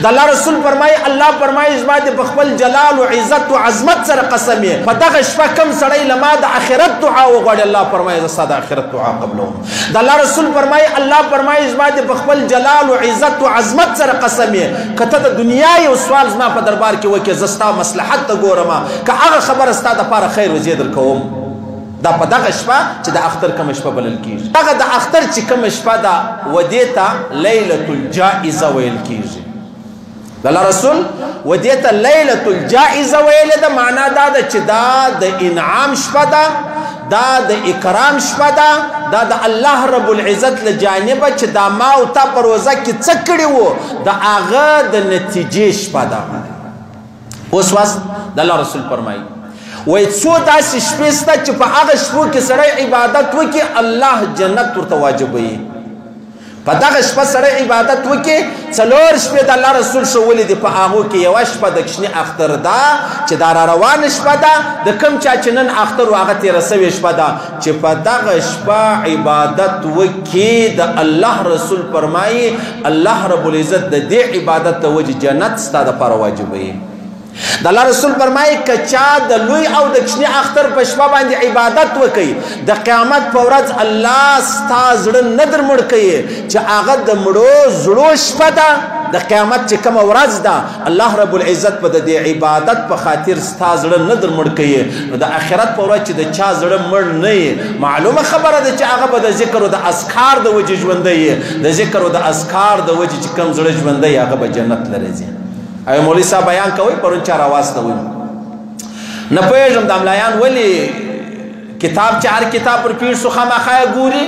د الله رسول فرمایي الله فرمایي زما د خپل جلال او عزت او عظمت سره قسم یې په دغه شپه کم سړی لما د آخرت دعا وغواړي الله فرمایي زه ستا د آخرت دعا قبلوم د الله رسول فرمایي الله فرمایي زما د خپل جلال او عزت او عظمت سره قسم یې که ته د دنیا یو سوال زما په دربار کې وکړې زه ستا مصلحت ته ګورم که هغه خبره ستا دپاره خیر و زه در کوم دا په دغه شپه چې د اختر کومه شپه بلل کېږي دغه د اختر چې کومه شپه ده ودې ته لیلة الجائزه ویل کېږي د الله رسول ودې ته لیلة الجائزه ویلې ده معنا دا ده چې دا د انعام شپه ده دا د اکرام شپه ده دا د الله رب العزت له جانبه چې دا ما او تا په روزه کې څه کړي وو د هغه د نتیجې شپه ده اوس واس د الله رسول فرمایي وای څو داسې شپې شته چې په هغه شپو کې سړی عبادت وکړي الله جنت ورته واجبوي په دغه شپه سړی عبادت وکړي څلور شپې د الله رسول ښوولي دي په هغو کې یوه شپه د کشني اختر ده چې دا را روانه شپه ده د کوم چا چې نن اختر و هغه تېره سوې شپه ده چې په دغه شپه عبادت وکړي د الله رسول فرمایي الله رب العزت د دې عبادت د وجې جنت ستا دپاره واجبوي د الله رسول فرمایي که چا د لوی او د کشني اختر په شپه باندې عبادت وکړي د قیامت په ورځ الله ستا زړه نه در مړ کوي چې هغه د مړو زړو شپه ده د قیامت چې کومه ورځ ده الله رب العزت په د دې عبادت په خاطر ستا زړه نه در مړ کوي نو د آخرت په ورځ چې د چا زړه مړ نه وي معلومه خبره ده چې هغه به د ذکر او د اذکار د وجې ژوندی وي د ذکر او د اذکار د وجې چې کوم زړه ژوندی هغه به جنت لري ځي او مولوی صاحب بیان کوي پرون چا راواستوي نه پوهېږم دا ملایان ولې کتاب چې هر کتاب پر پیر سو خامخا ګوري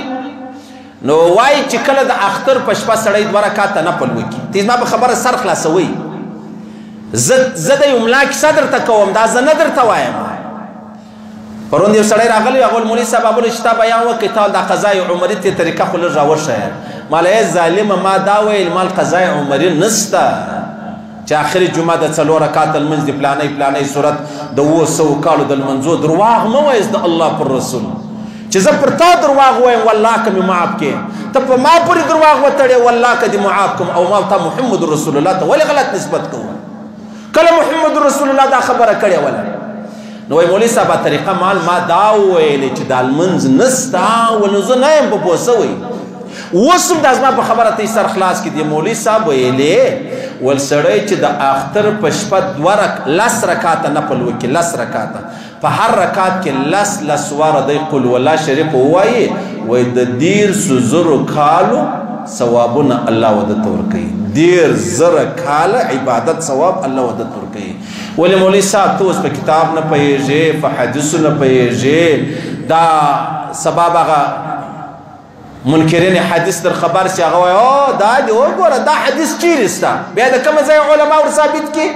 نو وایي چې کله د اختر په شپه سړی دوه رکاته نفل وکړي ته زما په خبره سر خلاصوئ زه د یو ملا کیسه درته کوم دا زه نه درته وایم پرون یو سړی راغلی هغه مولوي صاحب هغه چې تا بیان وکړې تا دا قضای عمري ته طریقه خو لږ راوښیه ماله ظالمه ما دا ویل مال قضای عمري نسته چې آخري جمعه د څلور رکعات لمونځ د پلانۍ صورت د 200 کالو د لمنځو درواغ مه وایست د الله پر رسول چې زه پر تا درواغ وایم والله که مې معاف کړې ته په ما پورې درواغ وتړې والله که دې معاف کړم او ما تا محمد رسول الله ته ولې غلط نسبت کوو کله محمد رسول الله دا خبره کړې وله نو وایي مولوي صاحبه طریقه ما دا وویلې چې دا لمونځ نسته ونو زه نه یم په پوسه وایي اوس هم دا زما په خبره ته سر خلاص کړي دی مولوي صاحب ویلې ول سړی چې د اختر په شپه 10 رکعاته نفل وکړي 10 رکعاته په هر رکعت کې 10 واره دی قل والله شریف ووایي وایي د 10,000 کالو ثوابونه الله ودته ورکوي 10,000 کاله عبادت ثواب الله ودته ورکوي ولې مولوي صاحب ته اوس په کتاب نه پوهېږې په حدیثو نه پوهېږې دا سبب هغه منکرین حدیث در خبر شي هغه وایي او دا دې وګوره دا حدیث چیرې سته بیا د کومه ځای علما ور ثابت کړي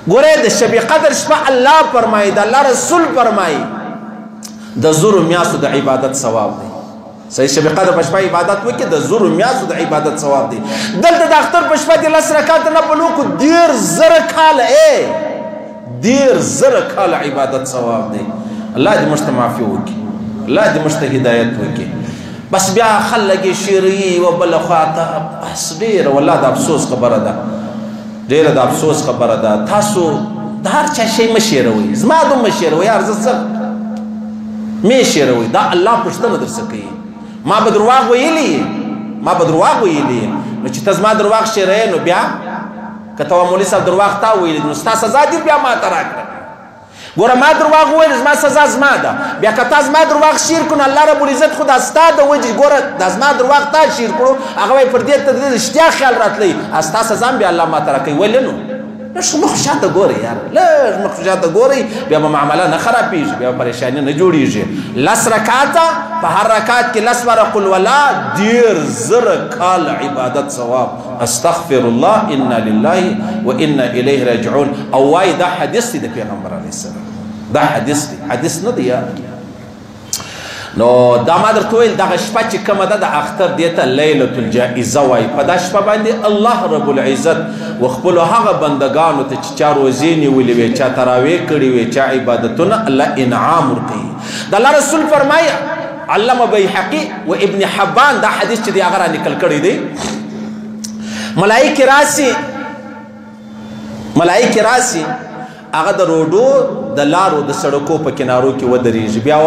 ګوره د شب قدر شپه الله فرمایي د الله رسول فرمایي د زورو میاشتو د عبادت ثواب دی صحیح شب قدر په شپه عبادت وکړي د زورو میاشتو د عبادت ثواب دی دلته د اختر په شپه د 10 رکعات نفل وکړو 10,000 کاله 10,000 کاله عبادت ثواب دی الله دې موږ ته معافي وکړي الله دې موږ ته هدایت وکړي بس بیا خلګي شیري و بل خواته بس ډیر والله د افسوس خبره ده ډیر د افسوس خبره ده تاسو د هر چا شی مشیروي زما دوم مشیروي ارزه مشیروي دا الله پښتنه درڅ کوي ما به درواغ ویلي نو چې ته زما درواغ شیرې نو بیا کته مولوي صاحب درواغ تا ویلي نو ستا سزا دې بیا ما ته راکړه ګوره ما درواغ وویل زما سزا زما ده بیا که تا زما درواغ شیر کړو الله رب العزت خو دا ستا د وجې ګوره دا زما درواغ تا شیر کړو هغه وایي پر دې ته د رښتیا خیال راتلی ستا سزا هم بیا الله ما ته راکوي ولې نو لږ مخ شاته ګورئ یار لږ مخ شاته ګورئ بیا به معامله نه خرابېږي بیا پریشاني نه جوړېږي 10 رکعاته په هر رکعت کې 10 واره قل والله 10,000 کال عبادت ثواب استغفر الله انا لله وانا الیه راجعون او وایي دا حدیث دی د پیغمبر علیه السلام دا حدیث دی حدیث نه دی یار نو دا ما درته ویل دغه شپه چې کومه ده د اختر دې ته لیلة الجائزه وایي په دا شپه باندې الله رب العزت و خپلو هغه بندګانو ته چې چا روزې نیولې وي چا تراویح کړې وي چا عبادتونه الله انعام ورکوي د الله رسول فرمایي علامه بیهقي و ابن حبان دا حدیث چې دی هغه را نقل کړی دی ملائکې راسي ملائکه راسي هغه د روډو د لارو د سړکو په کنارو کې ودرېږي بیا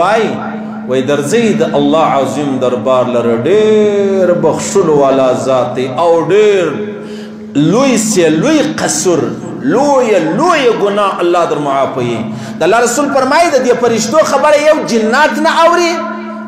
وای درځئ د الله عظیم دربار لره ډېر بخښلو والا ذات دی او ډېر لوی سي لوی قصور لوی ګناه الله در معافوي د الله رسول فرمایي د دې فرشتو خبره یو جنات نه اوري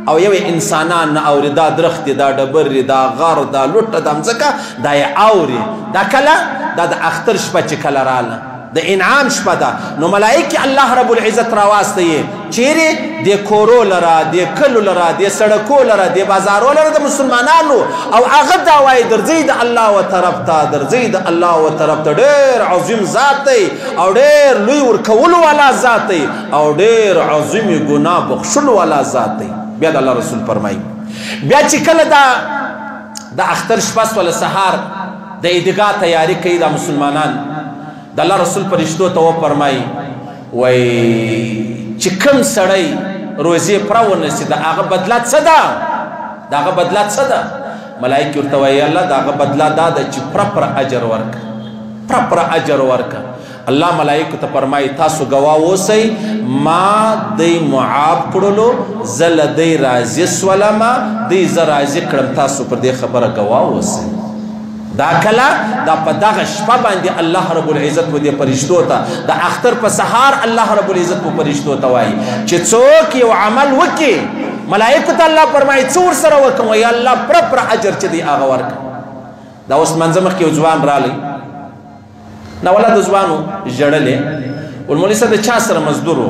او یو انسانان نه اوري دا درخت دا ډبر دا غر دا لوټه دا مځکه دا یې اوري دا کله دا د اختر شپه چې کله راله د انعام شپه ده نو ملائکه الله رب العزت راواسته چیرې د کورو لره د کلو لره د سړکو لره د بازارو لره د مسلمانانو او هغه دا وایي درځئ د الله و طرف ته درځئ د الله و طرف ته ډېر عظیم ذات دی او ډېر لوی ورکولو والا ذات دی او ډېر عظیم ګناه بخښلو والا ذات دی بیا د الله رسول فرمایي بیا چې کله د اختر شپه سوله سهار د عیدګاه تیاری کوي د مسلمانان د الله رسول فرشتو ته وفرمایي وای چې کوم سړی روزې پوره ونیسي د هغه بدله څه ده د هغه بدله څه ده ملایکې ورته وایي الله د هغه بدله دا ده چې پوره اجر ورکړه پوره اجر ورکړه الله ملائکه ته فرمایي تاسو ګواه اوسئ ما دی معاف کړلو زه له دی راضي سولمه دی زه راضي کړم تاسو پر دې خبره ګواه اوسئ دا کله دا په دغه شپه باندې الله رب العزت و دې فرشتو ته د اختر په سهار الله رب العزت و فرشتو ته وایي چې څوک یو عمل وکړي ملائکو ته الله فرمایي څه ورسره وکړم وایي الله پوره اجر چې دی هغه ورکړه دا اوس منځه مخکې یو ځوان رالی ناوله د ځوانو ژړلې ولمولي صاحب د چا سره مزدور و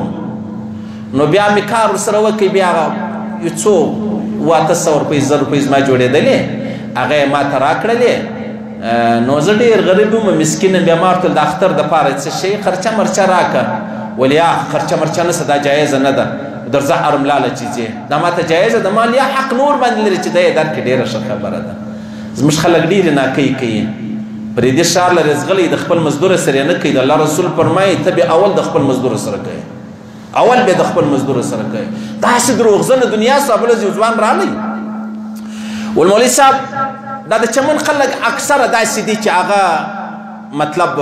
نو بیا مې کار ورسره وکړي بیا یو څو 800 روپۍ 1000 روپۍ زما جوړېدلې هغه یې ما ته راکړلې نو زه ډېر غریب وم مسکین بیا ما ورته د اختر دپاره څه شی خرچه مرچه راکړه ولیا خرچه مرچه نشته دا جایزه نه ده درځه ارملاله چې ځې دا ماته جایزه ده مال یا حق نور باندې لري چې دا یې درکړي ډېره ښه خبره ده زموږ خلک ډېرې ناکۍ کوي پرې دې ښار لرې ځغلی د خپل مزدور سره نه کوي د الله رسول فرمایي ته به اول د خپل مزدور سره کوي اول به د خپل مزدور سره کوي داسې دروغجنه دنیا صاحب یو ځوان رالی والمولوي صاحب دا د چمن خلک اکثره داسې دي چې هغه مطلب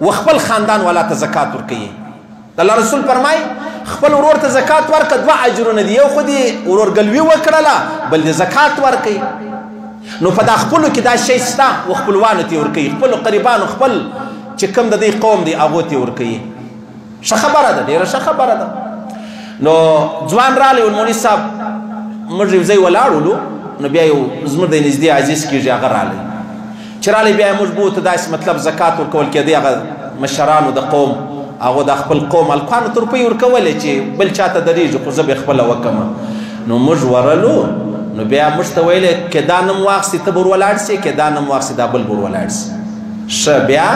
و خپل خاندان والا ته زکات ورکوي د الله رسول فرمایي خپل ورور ته زکات ورکړه 2 اجرونه دي یو خو دې ورورګلوي وکړله بل دې زکات ورکوي نو په دا خپلو کې دا شی شته و خپلوانو ته ورکوي خپلو قریبانو خپل چې کوم د دې قوم دی هغو ته ورکوي ښه خبره ده ډېره ښه خبره ده نو ځوان رالی والمولي صاحب موږ یو ځای ولاړولو نو بیا یو زموږ د نږدې عزیز کېږي هغه رالی چې رالی بیا یې موږ به ورته داسې مطلب زکات ورکول کېدی هغه مشرانو د قوم هغو د خپل قوم هلکانو ته روپۍ ورکولې چې بل چا ته درېږي خو زه به یې خپله وکړم نو موږ ورلو نو بیا موږ ته ویلې که دا نوم واخلې ته به ور ولاړ سې که دا نوم واخلې دا بل به ور ولاړ سي ښه بیا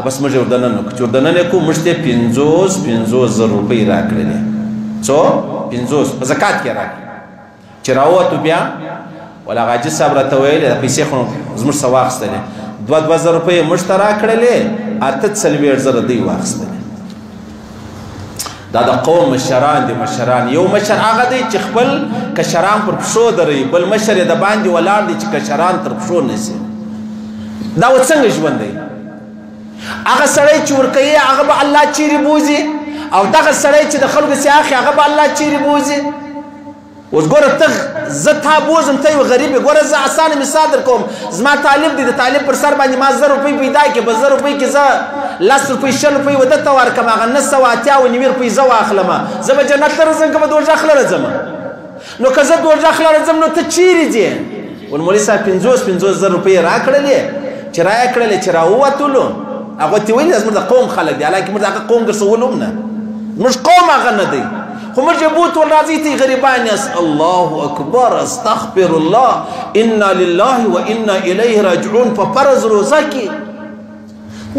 بس موږ یې ور دننه کړو چې ور دننه یې کړو موږ ته 50,000 روپۍ راکړلې څو 50 په زکات کې راکړې چې راووتو بیا ولا هغه حاجي صاحب راته ویلې دا پیسې خو زموږ څه واخیستلې 2,000 روپۍ یې موږ ته راکړلې 48,000 دوی واخیستلې دا د قوم مشران دي مشران یو مشر هغه دی چې خپل کشران پر پښو دروي بل مشر یې د باندې ولاړ دی چې کشران تر پښو نیسي دا و څنګه ژوند دی هغه سړی چې ورکوي هغه به الله چیرې بوځي او دغه سړی چې د خلکو سي اخلي هغه به الله چیرې بوځي اوس ګوره ته زه تا بوځم ته یو غریب یې ګوره زه اسانه مثال در کوم زما طالب دی د طالب پر سر باندې ما 1000 روپۍ پیدا کړي په 1000 روپۍ کې زه 10 روپۍ 6 روپۍ وده ته ورکړم هغه 998 روپۍ زه واخلم زه به جنت ته رځم که به دوزخ لره ځم نو که زه دوزخ لره ځم نو ته چیرې ځې والمولي صاحب 50,000 روپۍ یې راکړلې چې رایې کړلې چې راووتلو هغه ته ویلې زموږ د قوم خلک دي حالانکې موږ د هغه قوم ګرځولو هم نه موږ قوم هغه نه دی خو موږ یې بوت ول راځئ ته غریبان یاست الله اکبر استغفر الله انا لله و انا الیه راجعون په فرض روزه کې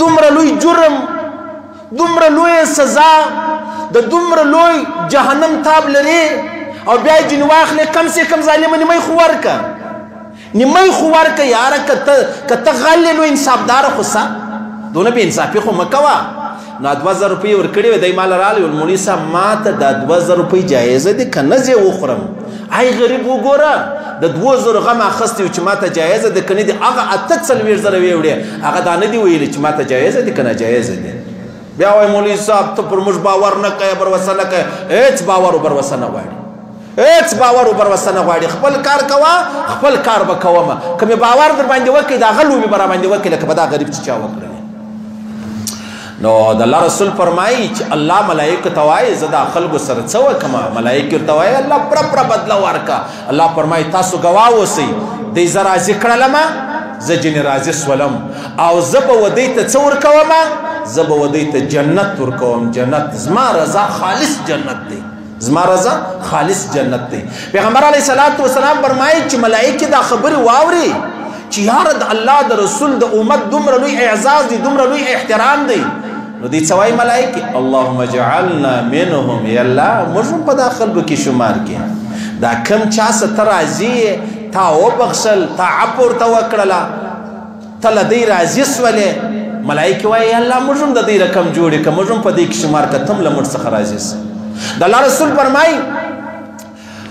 دومره لوی جرم دومره لویه سزا د دومره لوی جهنم تاب لري او بیا یې ځینې واخلې کم سے کم ظالمه نیمۍ خو ورکه نیمۍ خو ورکه یاره که ته غل نو انصافداره خو سه دونه بې انصافي خو مه کوه نو 2000 روپۍ ورکړې وې دی مال راغلی ول مولوي صاحب ما ته دا 2000 روپۍ جایزه دي که نه زه وخورم ای غریب وګوره د 2000 غم اخیستی و چې ما ته جایزه ده که نه دي هغه 48,000 ویې وړې هغه دا نه دي ویلي چې ما ته جایزه دي که نه جایزه دي بیا وایي مولوي صاحب ته پر موږ باور نه کوې بروسه نه کوې هېڅ باور و بروسه نه غواړي هېڅ باور و بروسه نه غواړي خپل کار کوه خپل کار به کومه که مې باور در باندې وکړي د هغه لوبې به را باندې وکړي لکه به دا غریب چې چا وکړلې نو د الله رسول فرمایي چې الله ملایکو ته وایي زه دا خلکو سره څه وکړم ملایکو ورته وایي الله پړه بدله ورکړه الله فرمایي تاسو ګواه اوسئ دی زه راضي کړلمه زه جنې راضي سولم او زه به ودی ته څه ورکومه زه به ودی ته جنت ورکوم جنت زما رضا خالص جنت دی زما رضا خالص جنت دی پیغمبر علیه الصلاة والسلام فرمایي چې ملایکې دا خبرې واوري چې یاره د الله د رسول د امت دومره لوی اعزاز دی دومره لوی احترام دی نو دی څه وایي ملایکې اللهم اجعلنا منهم یا الله موږ هم په دا خلکو کې شمار کې دا کم چا څه ته راضي یې تا وبخښل تا عفو ورته وکړله ته له دی راضي سولې ملایکې وایي یا الله موږ هم د دې رقم جوړې که موږ هم په دې کې شمار که ته هم له موږ څخه راضي سه د الله رسول فرمایي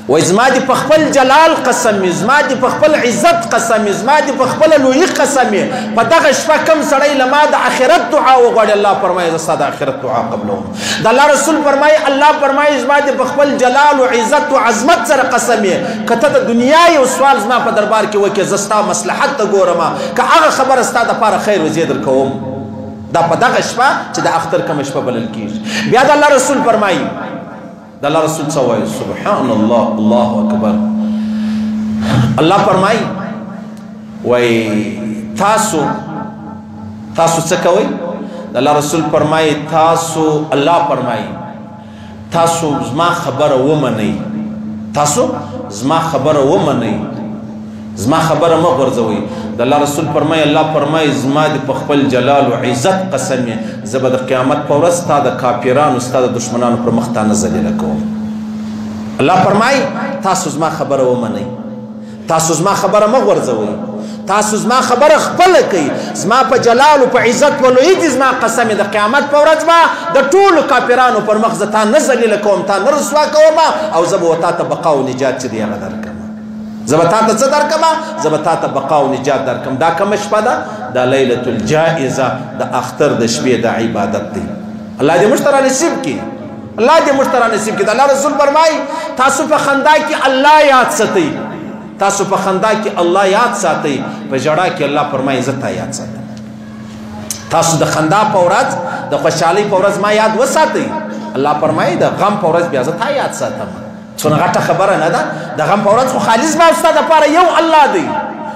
وای زما دې په خپل جلال قسم زما دې په خپل عزت قسم زما دې په خپل لویي قسم په دغه شپه کم سړی له ما د آخرت دعا وغواړي الله فرمایي زه ستا د آخرت دعا قبلوم د الله رسول فرمایي الله فرمایي زما دې په خپل جلال و عزت و عظمت سره قسم که ته د دنیا یو سوال زما په دربار کې وکړې زه ستا مصلحت ته ګورم که هغه خبره ستا دپاره خیر و زه در کوم دا په دغه شپه چې د اختر کومه شپه بلل کېږي بیا د الله رسول فرمایي د الله رسول څه وایي سبحان الله الله اکبر الله فرمایي وایي تاسو څه کوئ د الله رسول فرمایي تاسو الله فرمایي تاسو زما خبره ومنئ تاسو زما خبره ومنئ زما خبره مه غورځوئ د الله رسول فرمایي الله فرمایي زما د په خپل جلال و عزت قسم یې زه به د قیامت په ورځ ستا د کافرانو ستا د دشمنانو پر مخ تا نه ذلیله کوم الله فرمایي تاسو زما خبره ومنئ تاسو زما خبره مه غورځوئ تاسو زما خبره خپله کوئ زما په جلال و په عزت و لویي دي زما قسم د قیامت په ورځ به د ټولو کافرانو پر مخ زه تا نه ذلیله کوم تا نه رسوا کوم او زه به تا ته بقا و نجات چې دی هغه درکړم زه به تا ته څه درکړم زه به تا ته بقا و نجات درکړم دا کومه شپه ده دا لیلة الجائزه د اختر د شپې د عبادت دی الله دې موږ ته رانصیب کړي الله دې موږ ته رانصیب کړي د الله رسول فرمایي تاسو په خندا کې الله یاد ساتئ تاسو په خندا کې الله یاد ساتئ په ژړا کې الله فرمایي زه تا یاد ساتم تاسو د خندا په ورځ د خوشحالۍ په ورځ ما یاد وساتئ الله فرمایي د غم په ورځ بیا زه تا یاد ساتم څونه غټه خبره نه ده د غم په ورځ خو خالص به ستا دپاره یو الله دی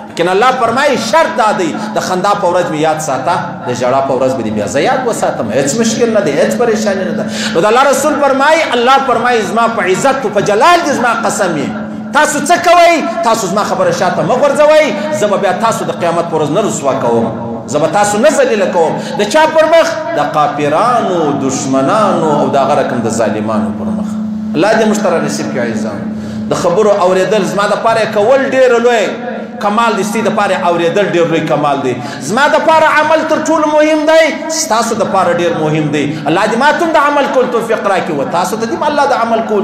لیکن الله فرمایي شرط دا دی د خندا په ورځ مې یاد ساته د ژړا په ورځ به دې بیا زه یاد وساتم هېڅ مشکل نه دی هېڅ پریشاني نه ده نو د الله رسول فرمایي الله فرمایي زما په عزت و په جلال دې زما قسم یې تاسو څه کوئ تاسو زما خبره شاته مه غورځوئ زه به بیا تاسو د قیامت په ورځ نه رسوا کوم زه به تاسو نه ذلیله کوم د چا پر مخ د کافرانو دشمنانو او د هغه رقم د ظالمانو پر مخ الله دې موږ ته رانصیب کړي عزیزان د خبرو اورېدل زما دپاره کول ډېر لوی کمال دی ستی دپاره اورېدل ډېر لوی کمال دی زما دپاره عمل تر ټولو مهم دی ستاسو دپاره ډېر مهم دی الله دې ما ته هم د عمل کول توفیق راکړي و تاسو ته دې الله د عمل کول